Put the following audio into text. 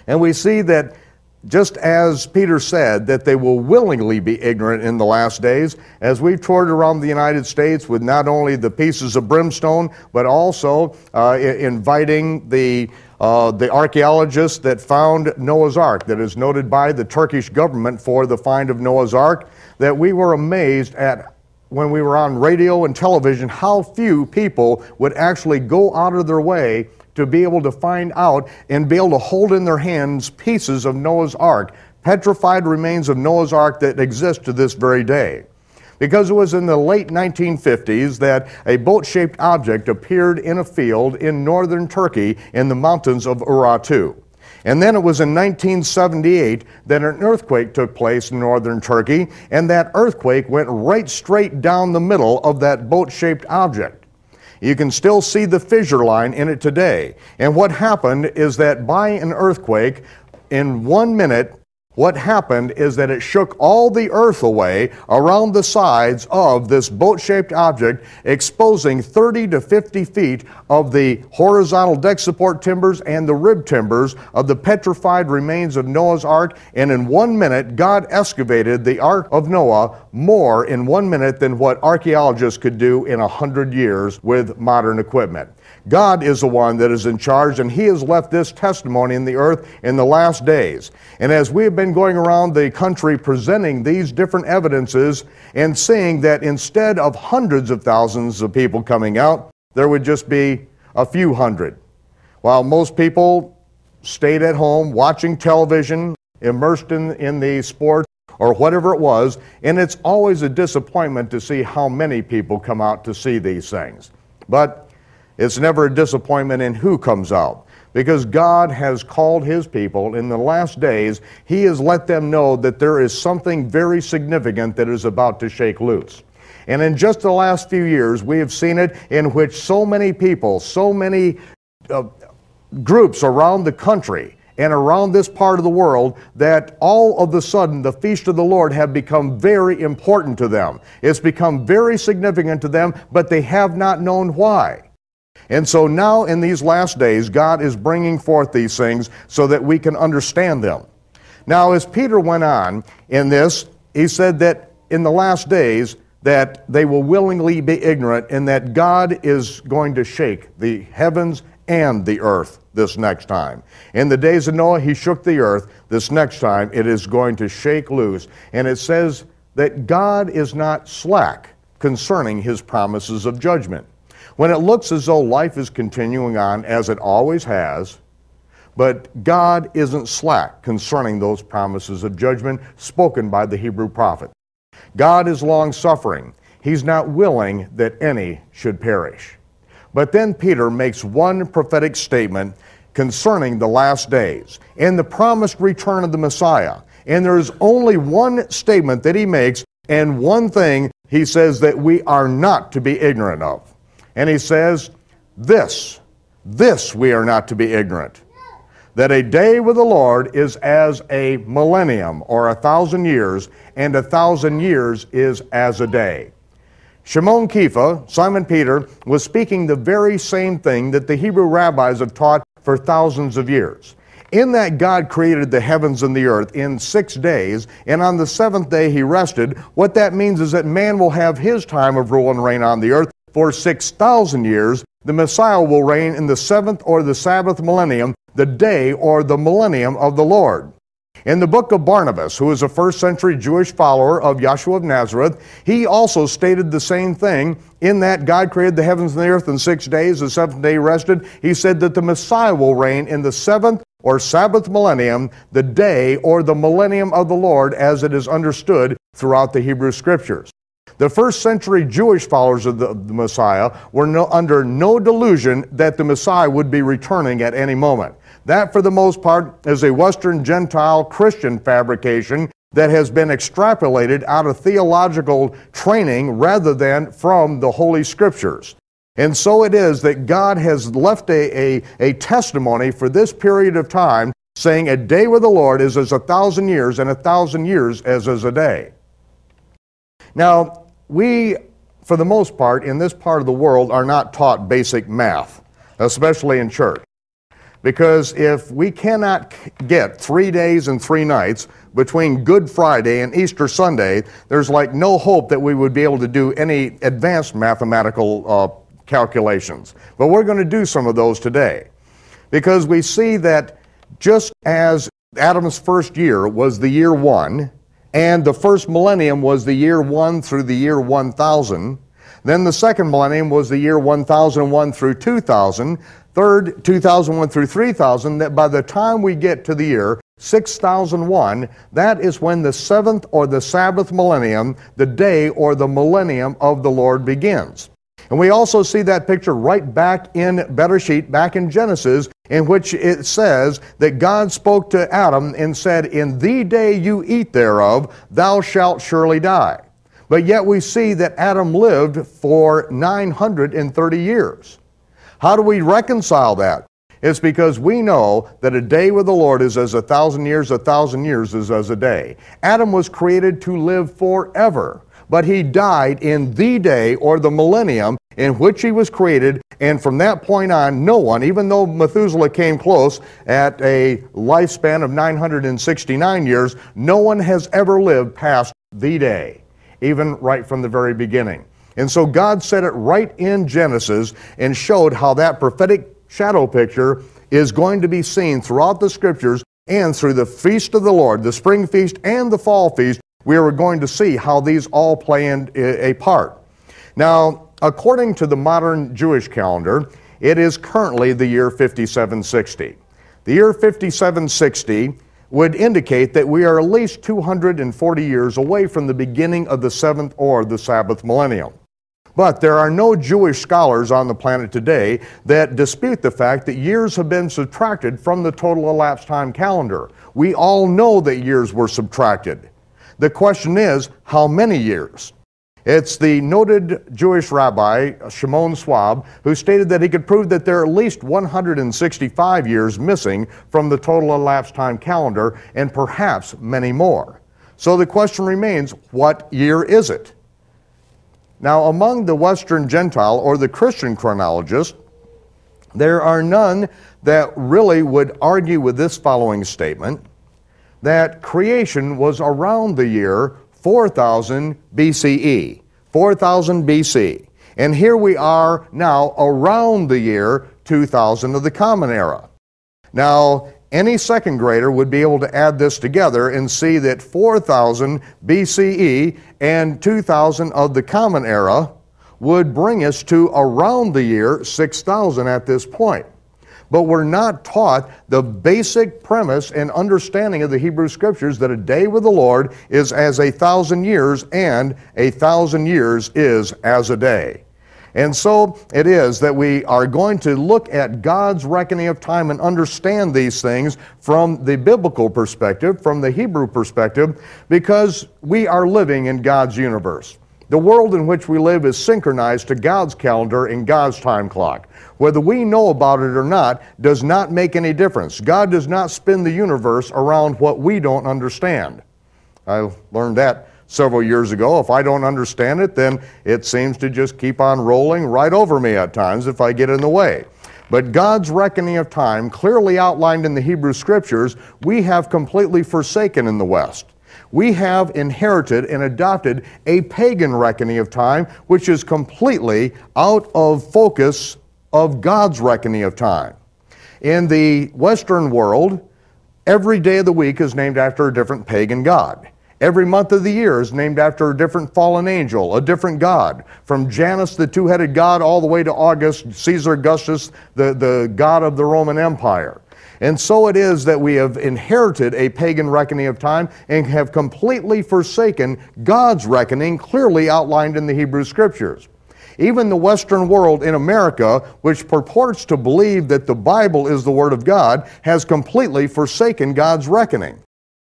And we see that just as Peter said, that they will willingly be ignorant in the last days, as we've toured around the United States with not only the pieces of brimstone, but also inviting the archaeologists that found Noah's Ark, that is noted by the Turkish government for the find of Noah's Ark, that we were amazed at when we were on radio and television how few people would actually go out of their way to be able to find out and be able to hold in their hands pieces of Noah's Ark, petrified remains of Noah's Ark that exist to this very day. Because it was in the late 1950s that a boat-shaped object appeared in a field in northern Turkey in the mountains of Urartu. And then it was in 1978 that an earthquake took place in northern Turkey, and that earthquake went right straight down the middle of that boat-shaped object. You can still see the fissure line in it today. And what happened is that by an earthquake, in 1 minute, what happened is that it shook all the earth away around the sides of this boat-shaped object, exposing 30 to 50 feet of the horizontal deck support timbers and the rib timbers of the petrified remains of Noah's Ark. And in 1 minute, God excavated the Ark of Noah more in 1 minute than what archaeologists could do in 100 years with modern equipment. God is the one that is in charge, and He has left this testimony in the earth in the last days. And as we have been going around the country presenting these different evidences and seeing that instead of hundreds of thousands of people coming out, there would just be a few hundred. While most people stayed at home watching television, immersed in the sports or whatever it was, and it's always a disappointment to see how many people come out to see these things. But it's never a disappointment in who comes out, because God has called His people in the last days. He has let them know that there is something very significant that is about to shake loose. And in just the last few years, we have seen it in which so many people, so many groups around the country and around this part of the world, that all of a sudden the feast of the Lord have become very important to them. It's become very significant to them, but they have not known why. And so now in these last days, God is bringing forth these things so that we can understand them. Now, as Peter went on in this, he said that in the last days that they will willingly be ignorant, and that God is going to shake the heavens and the earth this next time. In the days of Noah, He shook the earth. This next time, it is going to shake loose. And it says that God is not slack concerning His promises of judgment. When it looks as though life is continuing on as it always has, but God isn't slack concerning those promises of judgment spoken by the Hebrew prophet. God is long-suffering. He's not willing that any should perish. But then Peter makes one prophetic statement concerning the last days and the promised return of the Messiah. And there's only one statement that he makes, and one thing he says that we are not to be ignorant of. And he says, this we are not to be ignorant, that a day with the Lord is as a millennium, or 1,000 years, and 1,000 years is as a day. Shimon Kepha, Simon Peter, was speaking the very same thing that the Hebrew rabbis have taught for thousands of years. In that God created the heavens and the earth in 6 days, and on the seventh day He rested. What that means is that man will have his time of rule and reign on the earth for 6,000 years. The Messiah will reign in the seventh or the Sabbath millennium, the day or the millennium of the Lord. In the book of Barnabas, who is a first century Jewish follower of Yeshua of Nazareth, he also stated the same thing, in that God created the heavens and the earth in 6 days, the seventh day He rested. He said that the Messiah will reign in the seventh or Sabbath millennium, the day or the millennium of the Lord, as it is understood throughout the Hebrew Scriptures. The first century Jewish followers of the Messiah were under no delusion that the Messiah would be returning at any moment. That, for the most part, is a Western Gentile Christian fabrication that has been extrapolated out of theological training rather than from the Holy Scriptures. And so it is that God has left a testimony for this period of time, saying a day with the Lord is as 1,000 years, and 1,000 years as is a day. Now, we, for the most part, in this part of the world, are not taught basic math, especially in church. Because if we cannot get 3 days and 3 nights between Good Friday and Easter Sunday, there's like no hope that we would be able to do any advanced mathematical calculations. But we're going to do some of those today. Because we see that just as Adam's first year was the year 1, and the first millennium was the year 1 through the year 1000, then the second millennium was the year 1001 through 2000, third 2001 through 3000, that by the time we get to the year 6001, that is when the seventh or the Sabbath millennium, the day or the millennium of the Lord begins. And we also see that picture right back in Bereshit, back in Genesis, in which it says that God spoke to Adam and said, "In the day you eat thereof, thou shalt surely die." But yet we see that Adam lived for 930 years. How do we reconcile that? It's because we know that a day with the Lord is as 1,000 years is as a day. Adam was created to live forever, but he died in the day or the millennium in which he was created, and from that point on, no one, even though Methuselah came close at a lifespan of 969 years, no one has ever lived past the day, even right from the very beginning. And so God said it right in Genesis and showed how that prophetic shadow picture is going to be seen throughout the scriptures, and through the feast of the Lord, the spring feast and the fall feast, we are going to see how these all play a part. Now, according to the modern Jewish calendar, it is currently the year 5760. The year 5760 would indicate that we are at least 240 years away from the beginning of the seventh or the Sabbath millennium. But there are no Jewish scholars on the planet today that dispute the fact that years have been subtracted from the total elapsed time calendar. We all know that years were subtracted. The question is, how many years? It's the noted Jewish rabbi, Shimon Schwab, who stated that he could prove that there are at least 165 years missing from the total elapsed time calendar, and perhaps many more. So the question remains, what year is it? Now, among the Western Gentile or the Christian chronologists, there are none that really would argue with this following statement, that creation was around the year 4000 BCE, 4000 BC. And here we are now around the year 2000 of the Common Era. Now, any second grader would be able to add this together and see that 4000 BCE and 2000 of the Common Era would bring us to around the year 6000 at this point. But we're not taught the basic premise and understanding of the Hebrew Scriptures that a day with the Lord is as 1,000 years, and 1,000 years is as a day. And so it is that we are going to look at God's reckoning of time and understand these things from the biblical perspective, from the Hebrew perspective, because we are living in God's universe. The world in which we live is synchronized to God's calendar and God's time clock. Whether we know about it or not does not make any difference. God does not spin the universe around what we don't understand. I learned that several years ago. If I don't understand it, then it seems to just keep on rolling right over me at times if I get in the way. But God's reckoning of time, clearly outlined in the Hebrew Scriptures, we have completely forsaken in the West. We have inherited and adopted a pagan reckoning of time, which is completely out of focus of God's reckoning of time. In the Western world, every day of the week is named after a different pagan god. Every month of the year is named after a different fallen angel, a different god. From Janus, the two-headed god, all the way to August, Caesar Augustus, the god of the Roman Empire. And so it is that we have inherited a pagan reckoning of time and have completely forsaken God's reckoning clearly outlined in the Hebrew Scriptures. Even the Western world in America, which purports to believe that the Bible is the Word of God, has completely forsaken God's reckoning.